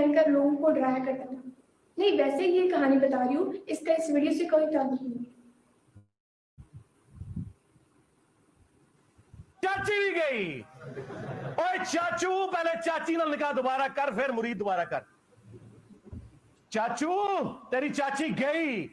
पहन कर लोगों को डराया करता था। नहीं, वैसे ही ये कहानी बता रही हूँ, इसका इस वीडियो से कोई ताल्लुक नहीं। चाची भी गई। ओए चाचू, पहले चाची ना निकाह दोबारा कर, फिर मुरीद दोबारा कर। चाचू, तेरी चाची गई।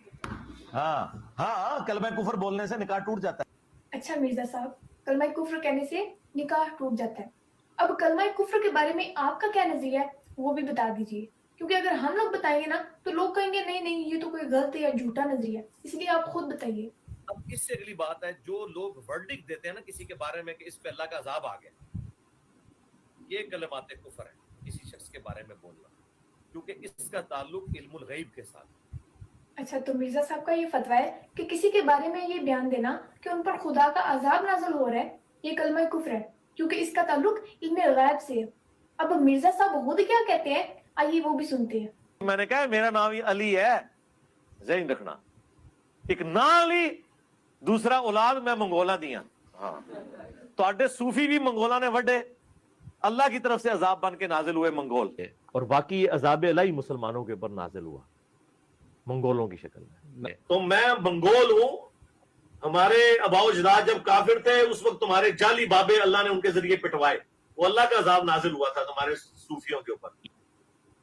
हाँ हाँ, कलमा कुफर बोलने से निकाह टूट जाता है। अच्छा मिर्जा साहब, कलमा कुफ्र कहने से निकाह टूट जाता है। अब कलमा कुफ्र के बारे में आपका क्या नजरिया है वो भी बता दीजिए, क्योंकि अगर हम लोग बताएंगे ना तो लोग कहेंगे नहीं नहीं ये तो कोई गलत या झूठा नजरिया, इसलिए आप खुद बताइए। अब इससे अगली बात है, जो लोग वर्डिक्ट देते हैं ना किसी के बारे में कि इस पे अल्लाह का अजाब आ गया, ये कलमात कुफर है किसी शख्स के बारे में बोलना, क्योंकि इसका ताल्लुक इल्मुल गैब के साथ। अच्छा, तो मिर्जा साहब का ये फतवा है कि किसी के बारे में ये बयान देना कि उन पर खुदा का अजाब नाज़िल हो रहा है, ये कलमा कुफ्र है, क्योंकि इसका ताल्लुक इल्मे गैब से है। अब मिर्जा साहब खुद क्या कहते हैं, आइए वो भी सुनते हैं। मैंने कहा मेरा नाम ही अली है, ज़हन रखना। एक ना अली, दूसरा औलाद मैं मंगोला दिया। हाँ, तो सूफी भी मंगोला ने वड्डे, अल्लाह की तरफ से अजाब बन के नाजिल हुए मंगोल के, और बाकी अजाब इलाही मुसलमानों के ऊपर नाजिल हुआ मंगोलों की शक्ल में। तो मैं मंगोल हूं। हमारे अबाओ अजदाद जब काफिर थे उस वक्त तुम्हारे जाली बाबे अल्लाह ने उनके जरिए पिटवाए, वो अल्लाह का अजाब नाजिल हुआ था तुम्हारे सूफियों के ऊपर।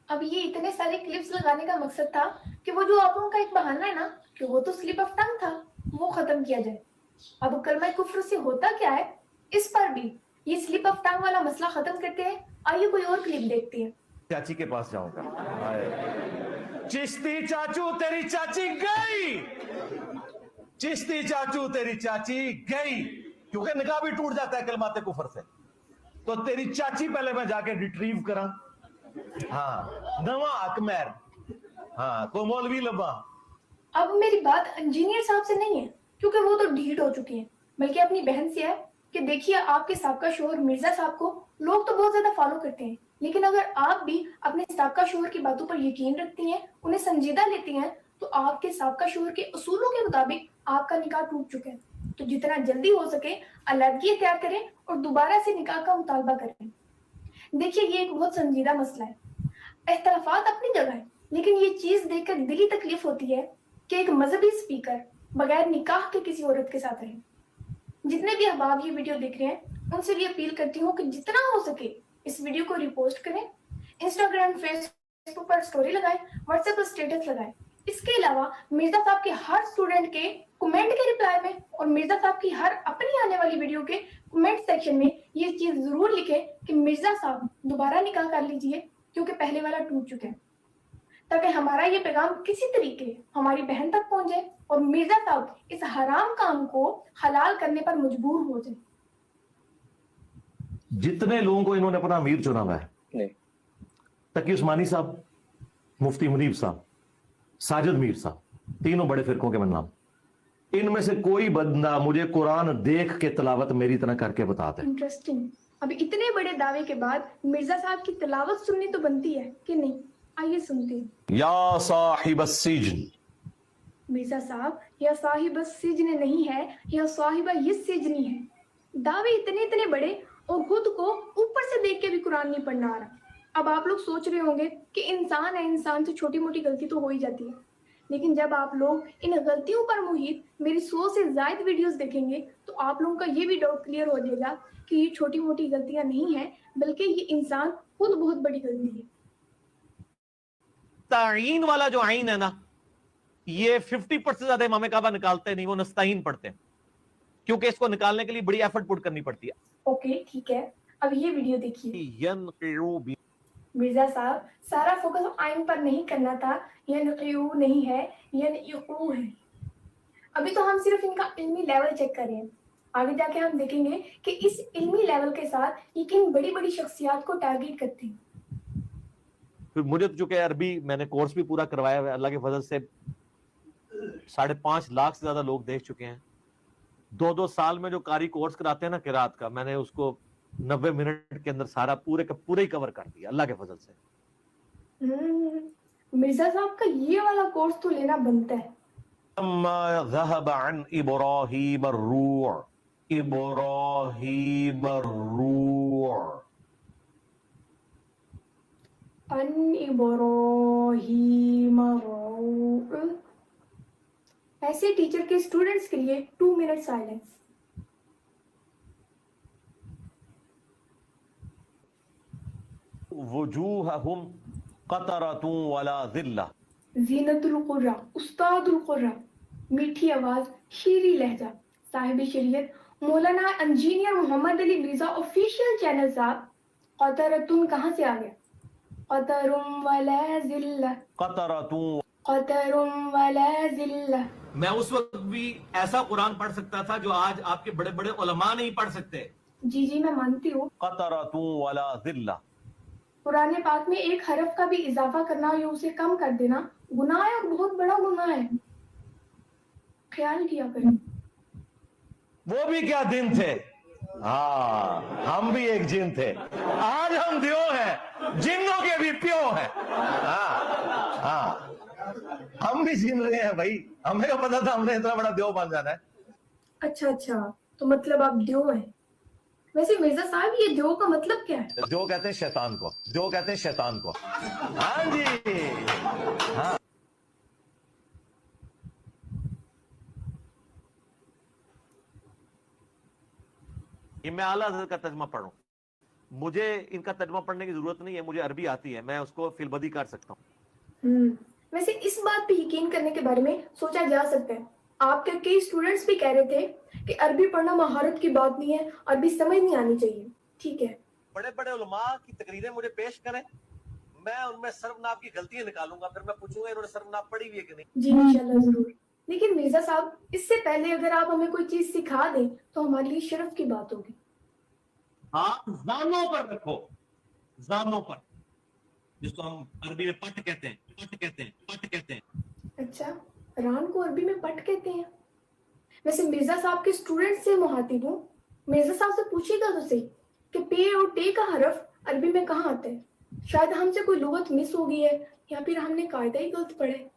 अब ये इतने सारे क्लिप्स लगाने का मकसद था कि वो जो आप लोगों का एक बहाना है ना कि वो तो स्लिप ऑफ टंग था, वो खत्म किया जाए। अब कलमा कुफ्र से होता क्या है, इस पर भी ये स्लिप ऑफ टंग वाला मसला खत्म करते हैं। आइए कोई और क्लिप देखते हैं। चाची के पास जाऊंगा। चिश्ती चाचू तेरी चाची गई, चिश्ती चाचू तेरी चाची गई, क्योंकि निकाह भी टूट जाता है कलमाते कुफर से। तो तेरी चाची पहले मैं जाके रिट्रीव करा। हाँ, नवा अकमर, हाँ, को मौलवी लबा। अब मेरी बात इंजीनियर साहब से नहीं है, क्योंकि वो तो ढीठ हो चुके हैं, बल्कि अपनी बहन से है कि देखिए आपके साबका शोहर मिर्जा साहब को लोग तो बहुत ज्यादा फॉलो करते हैं, लेकिन अगर आप भी अपने साबका शोहर की बातों पर यकीन रखती हैं, उन्हें संजीदा लेती हैं, तो आपके साबका शोहर के उसूलों के मुताबिक आपका निकाह टूट चुका है। तो जितना जल्दी हो सके अलहदगी तैयार करें और दोबारा से निकाह का मुतालबा करें। देखिए ये एक बहुत संजीदा मसला है, इख्तलाफात अपनी जगह है, लेकिन ये चीज देखकर दिली तकलीफ होती है कि एक मजहबी स्पीकर बगैर निकाह के किसी औरत के साथ रहे। जितने भी अहबाब ये वीडियो देख रहे हैं उनसे भी अपील करती हूँ कि जितना हो सके इस वीडियो को रिपोस्ट करें, इंस्टाग्राम फेसबुक पर स्टोरी लगाएं, व्हाट्सएप पर स्टेटस लगाएं। इसके अलावा मिर्जा साहब के हर स्टूडेंट के कमेंट के रिप्लाई में और मिर्जा साहब की हर अपनी आने वाली वीडियो के कमेंट सेक्शन में ये चीज जरूर लिखें कि मिर्जा साहब दोबारा निकाह कर लीजिए, क्योंकि पहले वाला टूट चुका है, ताकि हमारा ये पैगाम किसी तरीके हमारी बहन तक पहुंच जाए और मिर्जा साहब इस हराम काम को हलाल करने पर मजबूर हो जाए। जितने लोगों को इन्होंने अपना अमीर चुना हुआ है, तकी उस्मानी साहब, मुफ्ती मुनीब साहब, साजिद मीर साहब, तीनों बड़े फिरकों के मैं नाम, इनमें से कोई बंदा मुझे कुरान देख के तिलावत मेरी तरह करके बताता है। इंटरेस्टिंग। अब इतने बड़े दावे के बाद मिर्जा साहब की तिलावत सुननी तो बनती है कि नहीं, आइए सुनते हैं। या साहिब अस्सिजन, मिर्जा साहब या साहिब सिजन नहीं है, या साहिबा ये सिजनी है। दावे इतने इतने बड़े और खुद को ऊपर से देख के भी कुरान नहीं पढ़ना आ रहा। अब आप लोग सोच रहे होंगे कि इंसान है, इंसान से छोटी मोटी गलती तो हो ही जाती है, लेकिन जब आप लोग इन गलतियों पर मुहित मेरी 100 से ज्यादा वीडियोस देखेंगे तो आप लोगों का ये भी डाउट क्लियर हो जाएगा कि ये छोटी मोटी गलतियां नहीं है, बल्कि ये इंसान खुद बहुत बड़ी गलती है। ताईन वाला जो आइन है ना, ये 50% ज्यादा इमाम काबा निकालते नहीं, वो नस्ताइन पढ़ते हैं, क्योंकि इसको निकालने के लिए बड़ी एफर्ट पुट करनी पड़ती है। ओके ठीक है, अब ये वीडियो देखिए। मिर्जा साहब सारा फोकस आइन पर नहीं करना था, यनक़ियू नहीं है, यनक़ियू है। अभी तो हम सिर्फ इनका इल्मी लेवल चेक कर रहे हैं, आगे जाके हम देखेंगे कि इस इल्मी लेवल के साथ ये किन बड़ी बड़ी शख्सियात को टारगेट करते हैं। फिर मुझे तो चूंकि अरबी मैंने कोर्स भी पूरा करवाया हुआ है, अल्लाह के फजल से 5.5 लाख से ज्यादा लोग देख चुके हैं। 2-2 साल में जो कारी कोर्स कराते हैं ना किरात का, मैंने उसको 90 मिनट के अंदर सारा पूरे का पूरे ही कवर कर दिया अल्लाह के फजल से। मिर्जा साहब का ये वाला कोर्स तो लेना बनता है। अन इब्राहीम रऊअ। ऐसे टीचर के स्टूडेंट्स के लिए 2 मिनट साइलेंस। वजूहहुम क़तरतुन वला ज़िल्ला। जीनतुल कुर्रा, उस्तादुल कुर्रा, मीठी आवाज, शीरी लहजा, साहिब शरीयत मौलाना engineer Mohammad Ali Mirza official channel साहब। क़तरतुन कहाँ से आ गया? क़तरुम वला ज़िल्ला, क़तरतुन। क़तरुम वला ज़िल्ला। मैं उस वक्त भी ऐसा कुरान पढ़ सकता था जो आज आपके बड़े बड़े उलमा नहीं पढ़ सकते। जी जी मैं मानती हूँ। क़तरतुन वला ज़िल्ला। कुरान पाक में एक हरफ का भी इजाफा करना या उसे कम कर देना गुनाह है और बहुत बड़ा गुनाह है। ख्याल किया करें। वो भी क्या दिन थे। हाँ, हम भी एक जिन थे, आज हम दियो हैं, जिन्नों के भी प्यो हैं। हाँ हाँ, हम भी जिन रहे हैं भाई, हमें क्या पता था हमने इतना बड़ा देव बन जाना है। अच्छा, तो मतलब आप द्यो हैं। वैसे मिर्जा साहब ये द्यो का मतलब क्या है? देव कहते हैं शैतान को, देव कहते हैं शैतान को। हाँ जी, हाँ। ये मैं आला हज़रत का तर्जुमा पढ़ूं, मुझे इनका तर्जुमा पढ़ने की जरूरत नहीं है, मुझे अरबी आती है, मैं उसको फिलबदी कर सकता हूँ। वैसे इस बात पे यकीन करने के बारे में सोचा जा सकता है। आपके कई स्टूडेंट्स भी कह रहे थे कि अरबी पढ़ना महारत की बात नहीं है, अरबी समझ नहीं आनी चाहिए। ठीक है, बड़े बड़े उलमा की तकरीरें मुझे पेश करें, मैं उनमें सर्वनाम की गलतियां निकालूंगा, फिर मैं पूछूंगा इन्होंने सर्वनाम पढ़ी हुई है कि नहीं। जी इंशाल्लाह जरूर। लेकिन मिर्जा साहब इससे पहले अगर आप हमें कोई चीज सिखा दें तो हमारे लिए शर्फ की बात होगी। आप जानों पर रखो, जानों पर, जिसको हम अरबी में पट कहते हैं, पट कहते हैं, पट कहते हैं। अच्छा, रान को अरबी में पट कहते हैं। वैसे मिर्जा साहब के स्टूडेंट से मुहातिब हूँ, मिर्जा साहब से पूछेगा तो सही कि पे और टे का हरफ अरबी में कहाँ आता है। शायद हमसे कोई लुगत मिस हो गई है या फिर हमने कायदा ही गलत पढ़े।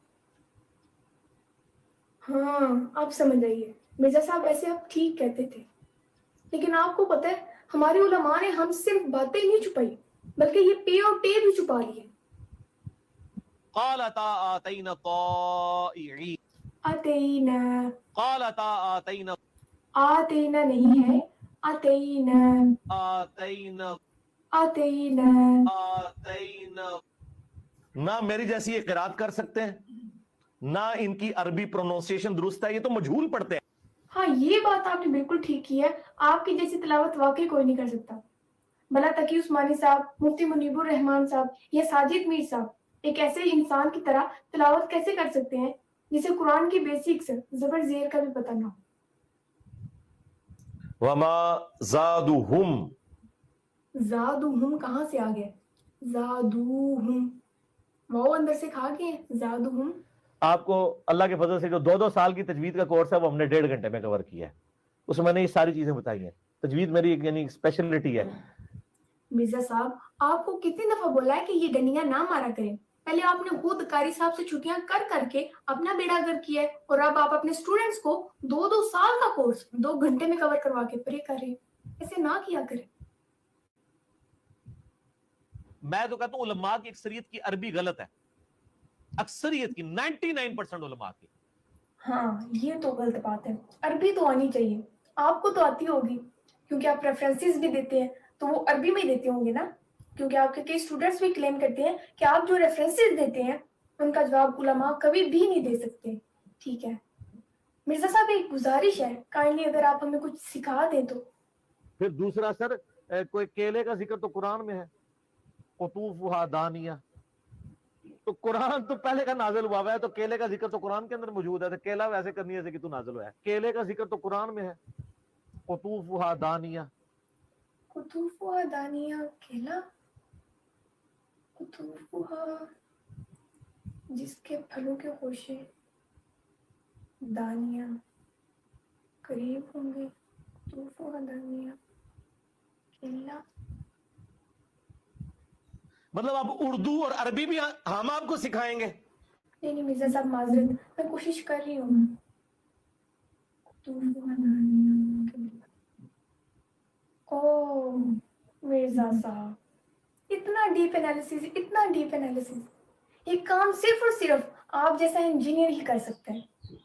हाँ, आप समझ आइए मिर्जा साहब, ऐसे आप ठीक कहते थे, लेकिन आपको पता है हमारे उलमा ने हम सिर्फ बातें नहीं छुपाई बल्कि ये पे और टे भी छुपा लिए। क़ालता आतैना ताइईन। आतेना, क़ालता आतैना। आतेना नहीं है, आतेना, आतैना, आतेना। आतैना। ना मेरी जैसी ये किरात कर सकते हैं, ना इनकी अरबी प्रोनाउंसिएशन दुरुस्त है, ये तो मजहूल पढ़ते हैं। हाँ, ये बात आपने बिल्कुल ठीक की है। आपकी जैसी तिलावत वाकई कोई नहीं कर सकता। भला तकी उस्मानी साहब, मुफ्ती मुनीबुर रहमान साहब या साजिद मीर साहब एक ऐसे इंसान की तरह तिलावत कैसे कर सकते हैं जिसे कुरान की बेसिक्स जबर जेर का भी पता ना हो। वमा ज़ादुहुम। ज़ादुहुम कहाँ से आ गया? ज़ादुहुम, वो अंदर से खा गए। ज़ादुहुम। आपको अल्लाह के फजल से जो 2-2 साल की तजवीद का कोर्स है वो हमने 1.5 घंटे में कवर किया है, उसमें मैंने ये सारी चीजें बताई हैं। तजवीद मेरी एक यानी स्पेशलिटी है। मिर्जा साहब, आपको कितनी दफा बोला है कि ये डंडियां ना मारा करें। पहले आपने खुद कारी साहब से छुट्टियां कर करके अपना बेड़ा गर्क किया है और अब आप अपने स्टूडेंट्स को 2-2 साल का कोर्स 2 घंटे में कवर करवा के परे कर रहे हैं। ऐसे ना किया करें। मैं तो कहता हूं उलमा की अक्सरियत की अरबी गलत है, अक्सरियत की 99% उलमा की। हाँ, ये तो गलत बात है। अरबी तो आनी चाहिए। आपको तो आती होगी क्योंकि आप रेफरेंसेस भी देते हैं, तो वो अरबी में ही देते होंगे ना, क्योंकि आपके कई स्टूडेंट्स भी क्लेम करते हैं कि आप जो रेफरेंसेस देते हैं उनका जवाब उलमा कभी भी नहीं दे सकते। ठीक है मिर्जा साहब, एक गुजारिश है, काइंडली अगर आप हमें कुछ सिखा दें तो। फिर दूसरा सर, कोई केले का जिक्र तो कुरान में है, कुतूफुहा दानिया, तो कुरान तो पहले का नाजिल हुआ है, तो केले का जिक्र तो कुरान के अंदर मौजूद है, तो केला वैसे करनी है कि तू नाजिल हुआ है। केले का जिक्र तो कुरान में है, कुतूफुहा दानिया। कुतूफुहा दानिया, केला, कुतूफुहा जिसके फलों के होशे दानिया करीब होंगे। कुतूफुहा दानिया, केला। मतलब अब उर्दू और अरबी भी हम आपको सिखाएंगे? नहीं मिर्जा साहब, माजरत, मैं कोशिश कर रही हूँ। कुतूफुहा दानिया, केला। ओ मिर्जा साहब, इतना डीप एनालिसिस, इतना डीप एनालिसिस, ये काम सिर्फ और सिर्फ आप जैसा इंजीनियर ही कर सकते हैं।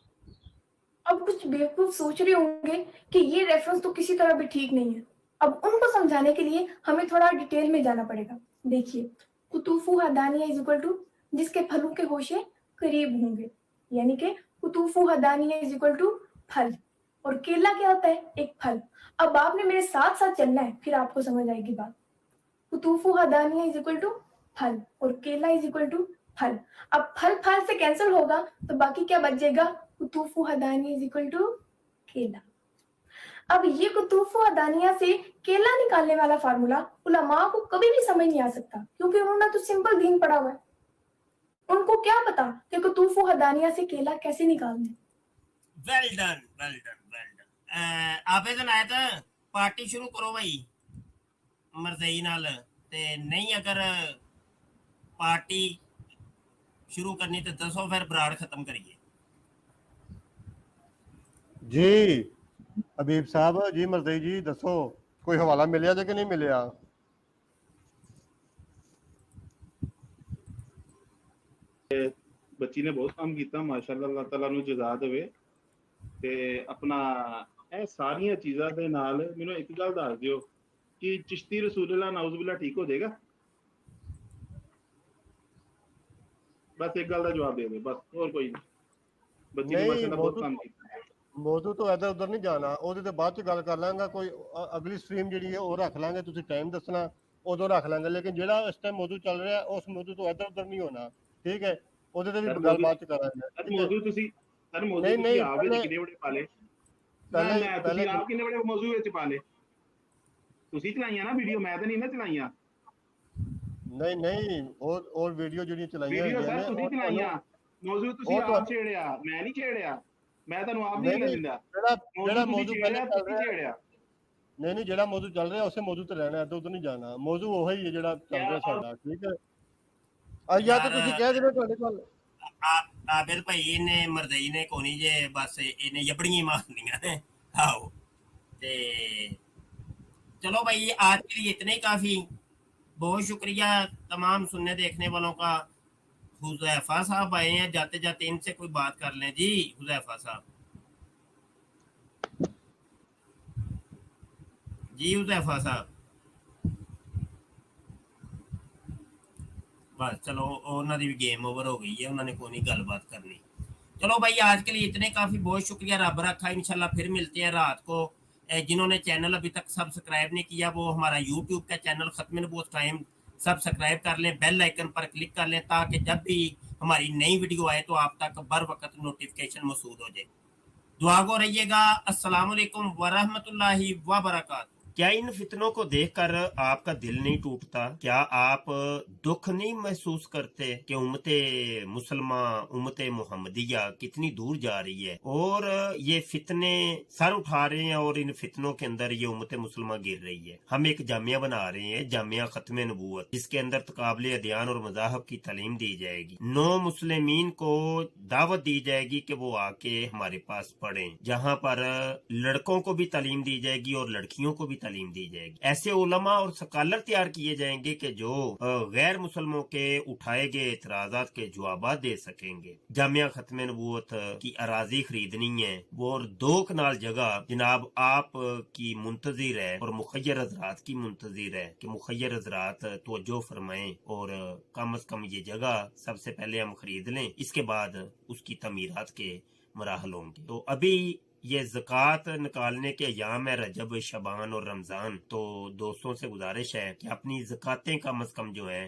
अब कुछ बेवकूफ सोच रहे होंगे कि ये रेफरेंस तो किसी तरह भी ठीक नहीं है। अब उनको समझाने के लिए हमें थोड़ा डिटेल में जाना पड़ेगा। देखिए, कुतूफु हदानिया इज इक्वल टू जिसके फलों के होशे करीब होंगे, यानी कि कुतूफु हदानिया इज इक्वल टू फल, और केला क्या होता है? एक फल। अब आपने मेरे साथ साथ चलना है, फिर आपको समझ आएगी बात। कुतूफु हदानिया इज इक्वल टू फल और केला इज इक्वल टू फल। अब फल फल से कैंसिल होगा तो बाकी क्या बच जाएगा? कुतूफु हदानिया इज इक्वल टू केला। अब ये कुतूफु हदानिया से केला निकालने वाला फार्मूला उलमा को कभी भी समझ नहीं आ सकता, क्योंकि उन्होंने तो सिंपल दीन पढ़ा हुआ है। उनको क्या पता कि कुतूफु हदानिया से केला कैसे निकालना है। Well done well done well done. आवेदन आया था, पार्टी शुरू करो भाई मरजई नाल, ते नहीं अगर पार्टी शुरू करनी तो दसो, फिर बराड़ खत्म करिए जी। हबीब साहब जी, मरदई जी दसो, कोई हवाला मिलिया जे कि नहीं मिलिया? ਬੱਚੀ ਨੇ ਬਹੁਤ ਕੰਮ ਕੀਤਾ ਮਾਸ਼ਾਅੱਲਾ, ਅੱਲਾਹ ਤਾਲਾ ਨੂੰ ਜਜ਼ਾ ਦੇਵੇ। ਤੇ ਆਪਣਾ ਇਹ ਸਾਰੀਆਂ ਚੀਜ਼ਾਂ ਦੇ ਨਾਲ ਮੈਨੂੰ ਇੱਕ ਗੱਲ ਦੱਸ ਦਿਓ ਕਿ ਚਿਸ਼ਤੀ ਰਸੂਲullah ਨਾਉਜ਼ੁਬਿਲlah ਠੀਕ ਹੋ ਜਾਏਗਾ? ਬਸ ਇੱਕ ਗੱਲ ਦਾ ਜਵਾਬ ਦੇ ਦਿਓ, ਬਸ ਹੋਰ ਕੋਈ ਨਹੀਂ। ਬੱਚੀ ਨੇ ਮਾਸ਼ਾਅੱਲਾ ਬਹੁਤ ਕੰਮ ਕੀਤਾ। ਮੌਜੂ ਤੋਂ ਇੱਧਰ ਉੱਧਰ ਨਹੀਂ ਜਾਣਾ, ਉਹਦੇ ਤੇ ਬਾਅਦ ਚ ਗੱਲ ਕਰ ਲਾਂਗਾ। ਕੋਈ ਅਗਲੀ ਸਟ੍ਰੀਮ ਜਿਹੜੀ ਹੈ ਉਹ ਰੱਖ ਲਾਂਗੇ, ਤੁਸੀਂ ਟਾਈਮ ਦੱਸਣਾ ਉਦੋਂ ਰੱਖ ਲਾਂਗੇ। ਲੇਕਿਨ ਜਿਹੜਾ ਇਸ ਟਾਈਮ ਮੌਜੂ ਚੱਲ ਰਿਹਾ ਉਸ ਮੌਜੂ ਤੋਂ ਇੱਧਰ ਉੱਧਰ ਨਹੀਂ ਹੋਣਾ, ਠੀਕ ਹੈ? ਉਹਦੇ ਤੇ ਵੀ ਗੱਲ ਬਾਅਦ ਚ ਕਰਾਂਗੇ। ਮੌਜੂ ਤੁਸੀਂ ਸਰ ਮੌਜੂ ਤੁਸੀਂ ਆਪ ਵਿੱਚ ਕਿੰਨੇ ਬੜੇ ਪਾਲੇ? ਤੁਸੀਂ ਆਪ ਕਿੰਨੇ ਬੜੇ ਮੌਜੂ ਵਿੱਚ ਪਾਲੇ? ਤੁਸੀਂ ਚਲਾਈਆਂ ਨਾ ਵੀਡੀਓ, ਮੈਂ ਤਾਂ ਨਹੀਂ ਨਾ ਚਲਾਈਆਂ। ਨਹੀਂ ਨਹੀਂ, और ਵੀਡੀਓ ਜਿਹੜੀਆਂ ਚਲਾਈਆਂ ਵੀਡੀਓ ਸਰ ਤੁਸੀਂ ਚਲਾਈਆਂ, ਮੌਜੂ ਤੁਸੀਂ ਆਪ ਛੇੜਿਆ, ਮੈਂ ਨਹੀਂ ਛੇੜਿਆ। ਮੈਂ ਤੁਹਾਨੂੰ ਆਪ ਨਹੀਂ ਦਿੰਦਾ ਜਿਹੜਾ ਮੌਜੂ ਪਹਿਲਾਂ ਚੱਲ ਰਿਹਾ। ਛੇੜਿਆ ਨਹੀਂ ਜਿਹੜਾ ਮੌਜੂ ਚੱਲ ਰਿਹਾ ਉਸੇ ਮੌਜੂ ਤੇ ਰਹਿਣਾ, ਇੱਧਰ ਉੱਧਰ ਨਹੀਂ ਜਾਣਾ। ਮੌਜੂ ਉਹੀ ਹੈ ਜਿਹੜਾ ਚੱਲ ਰਿਹਾ ਸਾਡਾ, ਠੀਕ ਹੈ? ਜਾਂ ਤਾਂ ਤੁਸੀਂ ਕਹਿ ਦਿਓ ਤੁਹਾਡੇ ਕੋਲ आबिद भाई ने मरदई ने कोनी जे, बस इन्हें यबड़ियां मारनियां ने। आओ ते चलो भाई, आज के लिए इतने ही काफी। बहुत शुक्रिया तमाम सुनने देखने वालों का। हुज़ैफा साहब आए हैं, जाते जाते इनसे कोई बात कर लें। जी हुज़ैफा साहब, जी हुज़ैफा साहब, बस चलो उन्होंने भी गेम ओवर हो गई है, उन्होंने कोई नहीं गलबात करनी। चलो भाई, आज के लिए इतने काफ़ी। बहुत शुक्रिया, रब रखा। इंशाल्लाह फिर मिलते हैं रात को। जिन्होंने चैनल अभी तक सब्सक्राइब नहीं किया वो हमारा यूट्यूब का चैनल खत्म नबूवत टाइम सब्सक्राइब कर लें, बेल आइकन पर क्लिक कर लें, ताकि जब भी हमारी नई वीडियो आए तो आप तक बर वक्त नोटिफिकेशन मौसूल हो जाए। दुआ गो रहिएगा। अस्सलाम वालेकुम वरहमतुल्लाहि वबरकातुहू। क्या इन फितनों को देखकर आपका दिल नहीं टूटता? क्या आप दुख नहीं महसूस करते कि उम्मते मुसलमान, उम्मते मुहम्मदिया कितनी दूर जा रही है और ये फितने सर उठा रहे हैं और इन फितनों के अंदर ये उम्मते मुसलमान गिर रही है। हम एक जामिया बना रहे हैं, जामिया खत्म नबूवत, जिसके अंदर तकाबले अदयान और मज़ाहब की तालीम दी जाएगी। नो मुस्लिमीन को दावत दी जाएगी कि वो आके हमारे पास पढ़ें, जहाँ पर लड़कों को भी तालीम दी जाएगी और लड़कियों को भी तालीम दी जाएगी। ऐसे उलमा और स्कॉलर तैयार किए जाएंगे कि जो गैर मुसलमानों के उठाए गए एतराजात के जवाब दे सकेंगे। जामिया खत्म नबूवत की अराजी खरीदनी है, वो 2 कनाल जगह जनाब आप की मुंतजिर है और मुखय्यर हजरात की मुंतजिर है कि मुखय्यर हजरात तवज्जो फरमाएं और कम अज कम ये जगह सबसे पहले हम खरीद लें, इसके बाद उसकी तमीरात के मराहल होंगे। तो अभी ये ज़कात निकालने के अयाम है, रजब, शबान और रमज़ान। तो दोस्तों से गुजारिश है कि अपनी ज़कातें कम अज़ कम जो है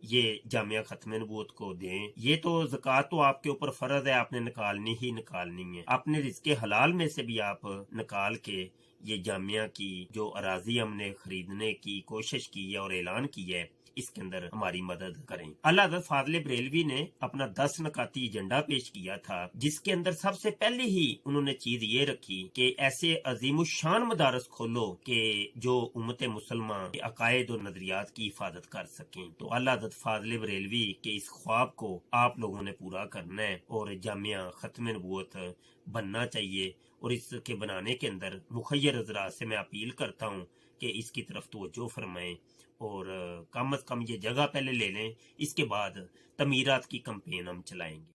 ये जामिया खत्म नबूवत को दें। ये तो ज़कात तो आपके ऊपर फ़र्ज़ है, आपने निकालनी ही निकालनी है। अपने रिज़्क़े हलाल में से भी आप निकाल के ये जामिया की जो अराजी हमने खरीदने की कोशिश की है और ऐलान किया है, इसके अंदर हमारी मदद करें। अल्लाह हज़रत फाज़िल बरेलवी ने अपना 10 नकाती एजेंडा पेश किया था, जिसके अंदर सबसे पहले ही उन्होंने चीज ये रखी कि ऐसे अजीमुशान मदारस खोलो कि जो उम्मत मुसलमान के अकायद और नजरियात की हिफाजत कर सकें। तो अल्लाह हज़रत फाज़िल बरेलवी के इस ख्वाब को आप लोगों ने पूरा करना है और जामिया खत्म नबूवत बनना चाहिए। और इसके बनाने के अंदर मुखय्यर हज़रात से मैं अपील करता हूँ कि इसकी तरफ तवज्जो फरमाएं اور کم از کم یہ جگہ پہلے لے لیں، اس کے بعد تعمیرات کی کمپین ہم چلائیں گے۔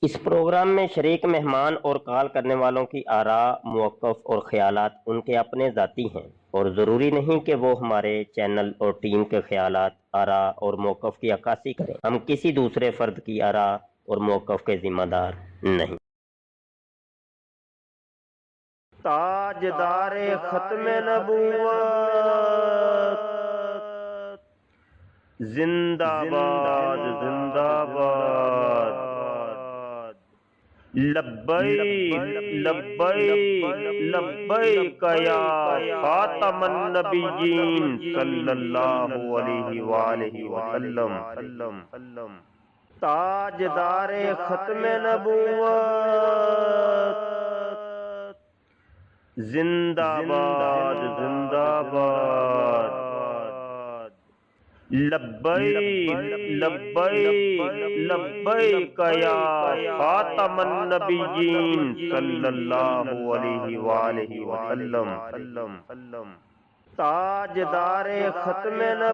اس پروگرام میں شریک مہمان اور کال کرنے والوں کی آراء، موقف اور خیالات ان کے اپنے ذاتی ہیں اور ضروری نہیں کہ وہ ہمارے چینل اور ٹیم کے خیالات، آراء اور موقف کی عکاسی کریں۔ ہم کسی دوسرے فرد کی آراء اور موقف کے ذمہ دار نہیں۔ تاجدار ختم نبوت زندہ باد، زندہ باد، لبیک لبیک لبیک یا خاتم النبیین صلی اللہ علیہ وآلہ وسلم۔ تاجدار ختم نبوت زندہ باد، زندہ باد، لبیک لبیک لبیک یا خاتم النبیین صلی اللہ علیہ وآلہ وسلم۔ تاجدار ختم نبوت